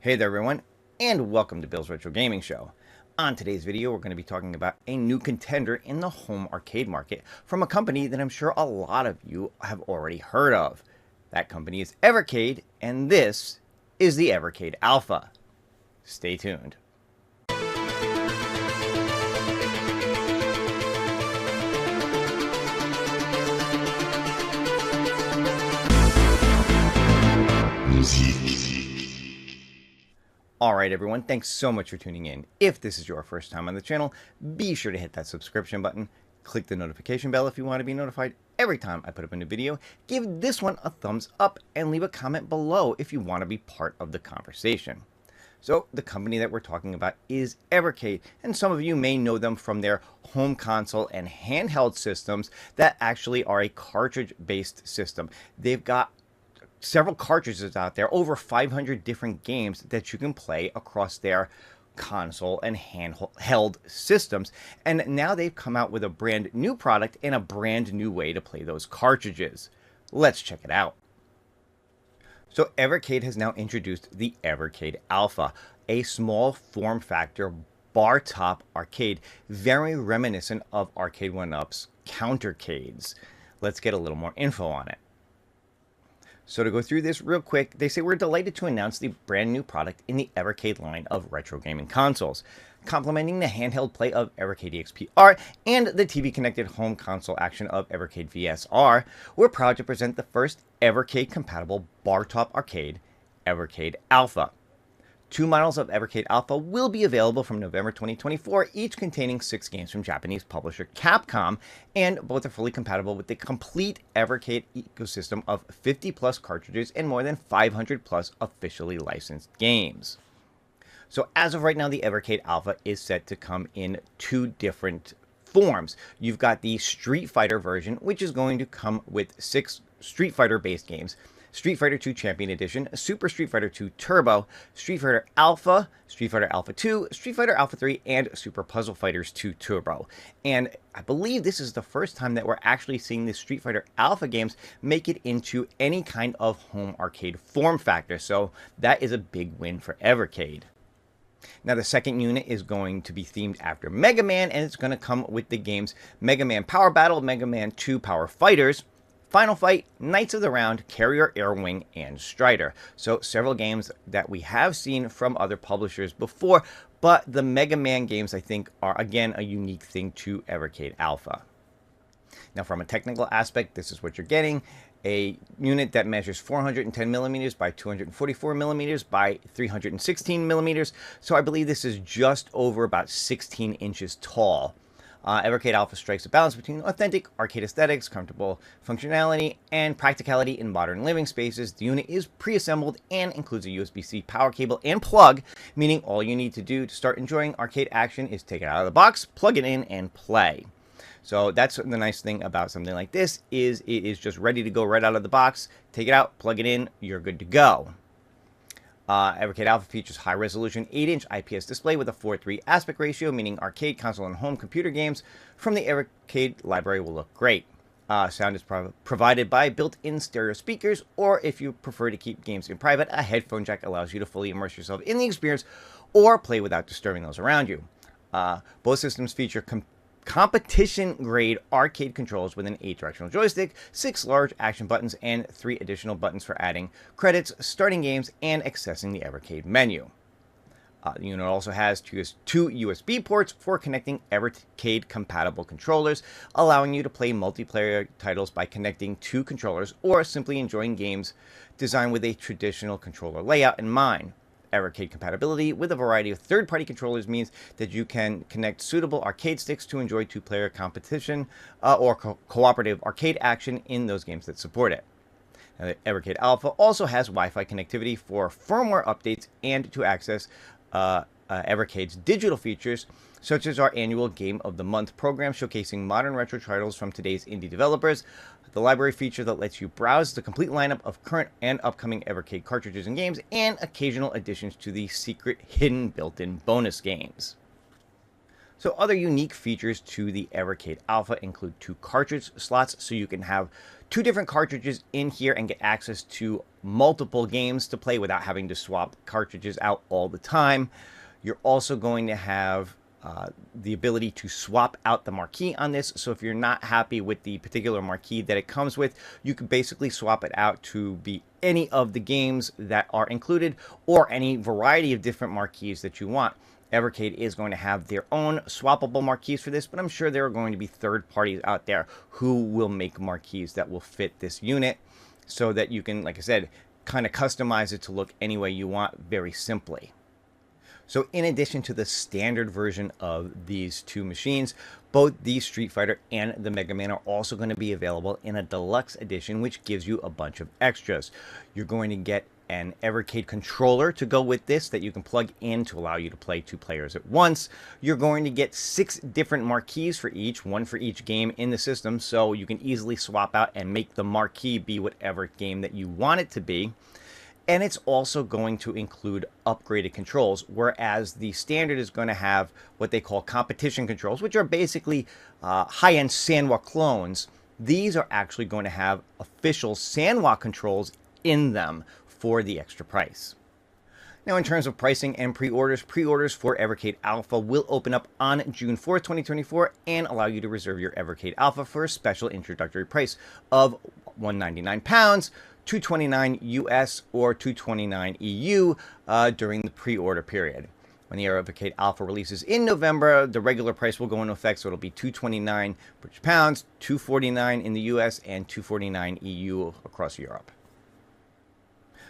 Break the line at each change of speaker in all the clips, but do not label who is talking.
Hey there everyone, and welcome to Bill's Retro Gaming Show. On today's video, we're going to be talking about a new contender in the home arcade market from a company that I'm sure a lot of you have already heard of. That company is Evercade, and this is the Evercade Alpha. Stay tuned. Alright everyone, thanks so much for tuning in. If this is your first time on the channel, be sure to hit that subscription button, click the notification bell if you want to be notified every time I put up a new video, give this one a thumbs up, and leave a comment below if you want to be part of the conversation. So the company that we're talking about is Evercade, and some of you may know them from their home console and handheld systems that actually are a cartridge-based system. They've got several cartridges out there, over 500 different games that you can play across their console and handheld systems. And now they've come out with a brand new product and a brand new way to play those cartridges. Let's check it out. So Evercade has now introduced the Evercade Alpha, a small form factor bar-top arcade, very reminiscent of Arcade 1-Up's countercades. Let's get a little more info on it. So to go through this real quick, they say we're delighted to announce the brand new product in the Evercade line of retro gaming consoles. Complementing the handheld play of Evercade EXP-R and the TV-connected home console action of Evercade VS-R, we're proud to present the first Evercade-compatible bar-top arcade, Evercade Alpha. 2 models of Evercade Alpha will be available from November 2024, each containing 6 games from Japanese publisher Capcom, and both are fully compatible with the complete Evercade ecosystem of 50 plus cartridges and more than 500 plus officially licensed games. So as of right now, the Evercade Alpha is set to come in 2 different forms. You've got the Street Fighter version, which is going to come with 6 Street Fighter based games: Street Fighter 2 Champion Edition, Super Street Fighter 2 Turbo, Street Fighter Alpha, Street Fighter Alpha 2, Street Fighter Alpha 3, and Super Puzzle Fighters 2 Turbo. And I believe this is the first time that we're actually seeing the Street Fighter Alpha games make it into any kind of home arcade form factor, so that is a big win for Evercade. Now, the second unit is going to be themed after Mega Man, and it's going to come with the games Mega Man Power Battle, Mega Man 2 Power Fighters, Final Fight, Knights of the Round, Carrier Air Wing, and Strider. So several games that we have seen from other publishers before, but the Mega Man games, I think, are again a unique thing to Evercade Alpha. Now, from a technical aspect, this is what you're getting: a unit that measures 410 millimeters by 244 millimeters by 316 millimeters. So I believe this is just over about 16 inches tall. Evercade Alpha strikes a balance between authentic arcade aesthetics, comfortable functionality, and practicality in modern living spaces. The unit is pre-assembled and includes a USB-C power cable and plug, meaning all you need to do to start enjoying arcade action is take it out of the box, plug it in, and play. So that's the nice thing about something like this, is it is just ready to go right out of the box. Take it out, plug it in, you're good to go. Evercade Alpha features high-resolution 8-inch IPS display with a 4:3 aspect ratio, meaning arcade, console, and home computer games from the Evercade library will look great. Sound is provided by built-in stereo speakers, or if you prefer to keep games in private, a headphone jack allows you to fully immerse yourself in the experience or play without disturbing those around you. Both systems feature competition-grade arcade controls with an 8-directional joystick, 6 large action buttons, and 3 additional buttons for adding credits, starting games, and accessing the Evercade menu. The unit also has 2 USB ports for connecting Evercade-compatible controllers, allowing you to play multiplayer titles by connecting 2 controllers or simply enjoying games designed with a traditional controller layout in mind. Evercade compatibility with a variety of third-party controllers means that you can connect suitable arcade sticks to enjoy 2-player competition or cooperative arcade action in those games that support it. Now, the Evercade Alpha also has Wi-Fi connectivity for firmware updates and to access Evercade's digital features, such as our annual Game of the Month program showcasing modern retro titles from today's indie developers, the library feature that lets you browse the complete lineup of current and upcoming Evercade cartridges and games, and occasional additions to the secret hidden built-in bonus games. So other unique features to the Evercade Alpha include 2 cartridge slots, so you can have 2 different cartridges in here and get access to multiple games to play without having to swap cartridges out all the time. You're also going to have the ability to swap out the marquee on this. So if you're not happy with the particular marquee that it comes with, you can basically swap it out to be any of the games that are included or any variety of different marquees that you want. Evercade is going to have their own swappable marquees for this, but I'm sure there are going to be third parties out there who will make marquees that will fit this unit so that you can, like I said, kind of customize it to look any way you want very simply. So in addition to the standard version of these 2 machines, both the Street Fighter and the Mega Man are also going to be available in a deluxe edition, which gives you a bunch of extras. You're going to get an Evercade controller to go with this that you can plug in to allow you to play 2 players at once. You're going to get 6 different marquees for each, 1 for each game in the system, so you can easily swap out and make the marquee be whatever game that you want it to be. And it's also going to include upgraded controls, whereas the standard is going to have what they call competition controls, which are basically high-end Sanwa clones. These are actually going to have official Sanwa controls in them for the extra price. Now, in terms of pricing and pre-orders for Evercade Alpha will open up on June 4th, 2024 and allow you to reserve your Evercade Alpha for a special introductory price of £199, $229 US or $229 EU during the pre-order period. When the Evercade Alpha releases in November, the regular price will go into effect, so it'll be $229 British pounds, $249 in the US, and $249 EU across Europe.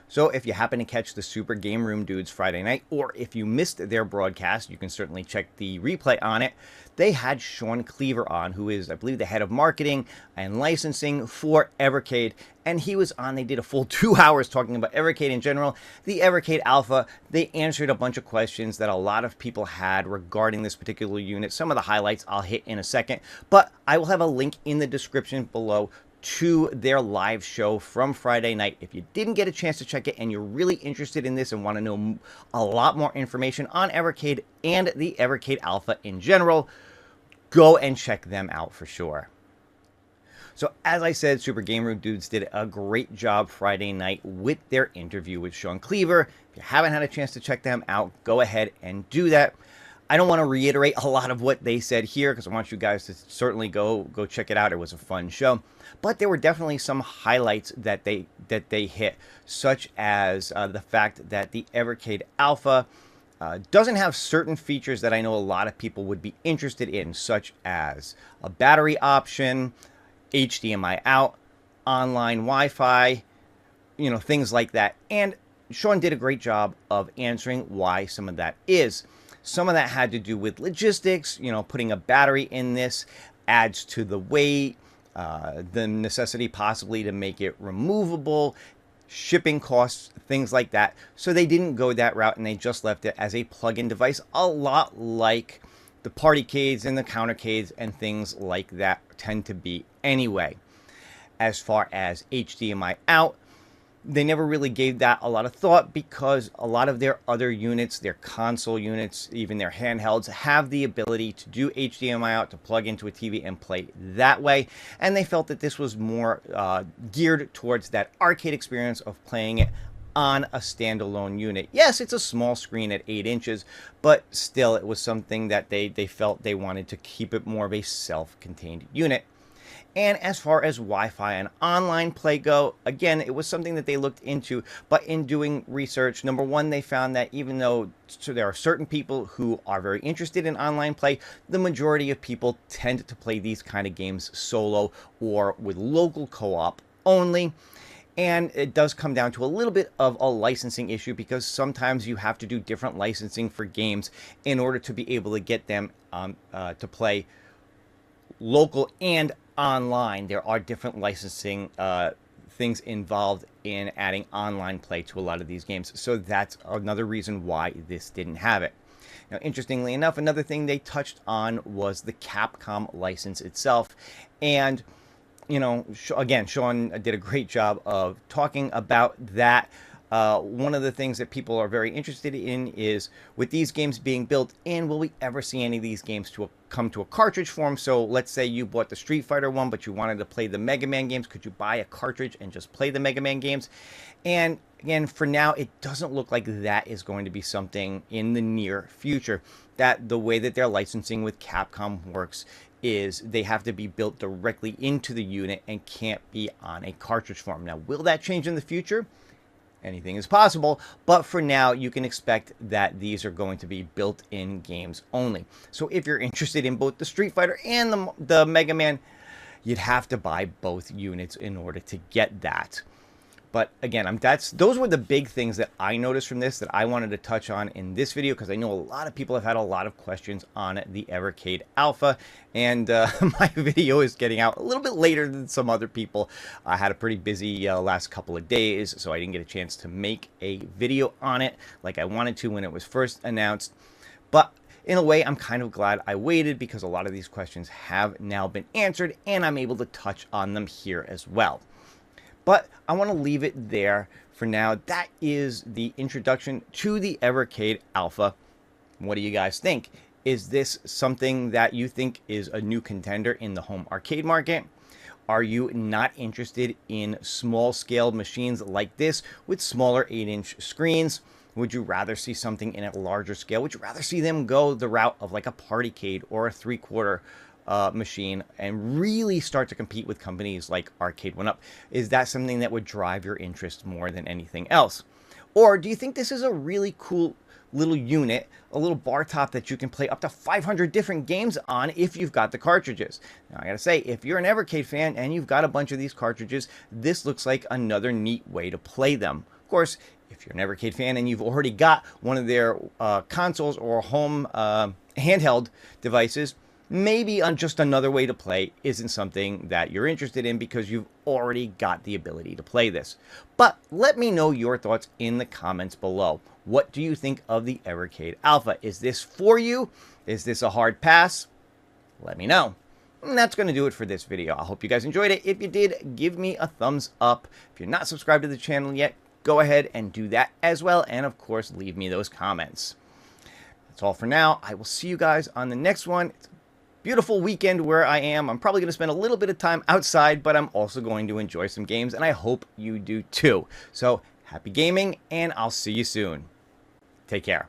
So if you happen to catch the Super Game Room dudes Friday night, or if you missed their broadcast, you can certainly check the replay on it. They had Sean Cleaver on, who is, I believe, the head of marketing and licensing for Evercade. And he was on, they did a full 2 hours talking about Evercade in general, the Evercade Alpha. They answered a bunch of questions that a lot of people had regarding this particular unit. Some of the highlights I'll hit in a second, but I will have a link in the description below to their live show from Friday night. If you didn't get a chance to check it and you're really interested in this and want to know a lot more information on Evercade and the Evercade Alpha in general, go and check them out for sure. So as I said, Super Game Room dudes did a great job Friday night with their interview with Sean Cleaver. If you haven't had a chance to check them out, go ahead and do that. I don't want to reiterate a lot of what they said here because I want you guys to certainly go check it out. It was a fun show. But there were definitely some highlights that they hit, such as the fact that the Evercade Alpha doesn't have certain features that I know a lot of people would be interested in, such as a battery option, HDMI out, online Wi-Fi, things like that. And Sean did a great job of answering why some of that is. Some of that had to do with logistics, putting a battery in this adds to the weight, the necessity possibly to make it removable, shipping costs, things like that. So they didn't go that route and they just left it as a plug-in device, a lot like the Partycades and the Countercades and things like that tend to be anyway. As far as HDMI out, they never really gave that a lot of thought because a lot of their other units, their console units, even their handhelds, have the ability to do HDMI out, to plug into a TV and play that way. And they felt that this was more geared towards that arcade experience of playing it on a standalone unit. Yes, it's a small screen at 8 inches, but still it was something that they felt they wanted to keep it more of a self-contained unit. And as far as Wi-Fi and online play go, again, it was something that they looked into, but in doing research, number one, they found that even though there are certain people who are very interested in online play, the majority of people tend to play these kind of games solo or with local co-op only. And it does come down to a little bit of a licensing issue because sometimes you have to do different licensing for games in order to be able to get them to play local and online. There are different licensing things involved in adding online play to a lot of these games. So that's another reason why this didn't have it. Now, interestingly enough, another thing they touched on was the Capcom license itself. And, again, Sean did a great job of talking about that. One of the things that people are very interested in is, with these games being built in, will we ever see any of these games come to a cartridge form? So let's say you bought the Street Fighter one, but you wanted to play the Mega Man games. Could you buy a cartridge and just play the Mega Man games? And again, for now, it doesn't look like that is going to be something in the near future. That the way that their licensing with Capcom works is they have to be built directly into the unit and can't be on a cartridge form. Now, will that change in the future? Anything is possible, but for now, you can expect that these are going to be built-in games only. So if you're interested in both the Street Fighter and the Mega Man, you'd have to buy both units in order to get that. But again, those were the big things that I noticed from this that I wanted to touch on in this video, because I know a lot of people have had a lot of questions on the Evercade Alpha, and my video is getting out a little bit later than some other people. I had a pretty busy last couple of days, so I didn't get a chance to make a video on it like I wanted to when it was first announced. But in a way, I'm kind of glad I waited, because a lot of these questions have now been answered, and I'm able to touch on them here as well. But I want to leave it there for now. That is the introduction to the Evercade Alpha. What do you guys think? Is this something that you think is a new contender in the home arcade market? Are you not interested in small-scale machines like this with smaller 8-inch screens? Would you rather see something in a larger scale? Would you rather see them go the route of like a Partycade or a 3/4 machine and really start to compete with companies like Arcade1Up? Is that something that would drive your interest more than anything else? Or do you think this is a really cool little unit, a little bar top that you can play up to 500 different games on if you've got the cartridges? Now, I gotta say, if you're an Evercade fan and you've got a bunch of these cartridges, this looks like another neat way to play them. Of course, if you're an Evercade fan and you've already got one of their consoles or home handheld devices, maybe on just another way to play isn't something that you're interested in, because you've already got the ability to play this. But let me know your thoughts in the comments below. What do you think of the Evercade Alpha? Is this for you? Is this a hard pass? Let me know. And that's going to do it for this video. I hope you guys enjoyed it. If you did, give me a thumbs up. If you're not subscribed to the channel yet, go ahead and do that as well. And of course, leave me those comments. That's all for now. I will see you guys on the next one. It's a beautiful weekend where I am. I'm probably going to spend a little bit of time outside, but I'm also going to enjoy some games, and I hope you do too. So happy gaming, and I'll see you soon. Take care.